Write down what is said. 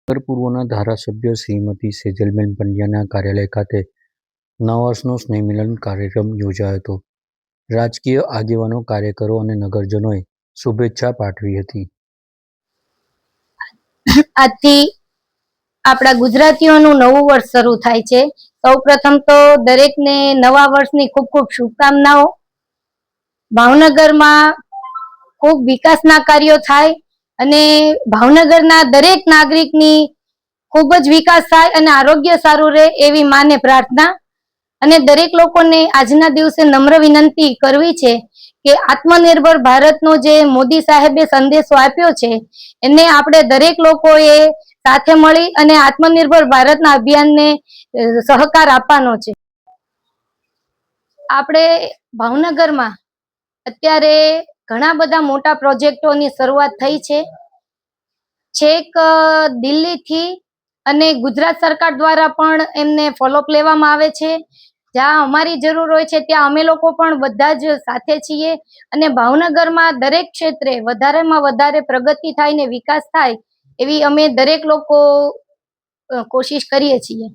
નગર પૂર્વના ધારાસભ્ય શ્રીમતી સેજલબેન પંડ્યાના કાર્યાલય ખાતે નવા વર્ષનો સ્નેહ મિલન કાર્યક્રમ યોજાયો હતો. રાજકીય આગેવાનો, કાર્યકરો અને નગરજનોએ શુભેચ્છા પાઠવી હતી. આજથી આપણા ગુજરાતીઓનું નવું વર્ષ શરૂ થાય છે. સૌપ્રથમ તો દરેકને નવા વર્ષની ખૂબ ખૂબ શુભકામનાઓ. ભાવનગરમાં ખૂબ વિકાસના કાર્યો થાય અને ભાવનગરના દરેક નાગરિકની ખૂબ જ વિકાસ થાય અને આરોગ્ય સારું રહે એવી માને પ્રાર્થના. અને દરેક લોકોને આજના દિવસે નમ્ર વિનંતી કરવી છે કે આત્મનિર્ભર ભારતનો જે મોદી સાહેબે સંદેશો આપ્યો છે એને આપણે દરેક લોકોએ સાથે મળી અને આત્મનિર્ભર ભારતના અભિયાનને સહકાર આપવાનો છે. આપણે ભાવનગરમાં અત્યારે ઘણા બધા મોટા પ્રોજેક્ટોની શરૂઆત થઈ છે. છેક દિલ્હીથી અને ગુજરાત સરકાર દ્વારા પણ એમને ફોલોઅપ લેવામાં આવે છે. જ્યાં અમારી જરૂર હોય છે ત્યાં અમે લોકો પણ બધા જ સાથે છીએ અને ભાવનગરમાં દરેક ક્ષેત્રે વધારેમાં વધારે પ્રગતિ થાય ને વિકાસ થાય એવી અમે દરેક લોકો કોશિશ કરીએ છીએ.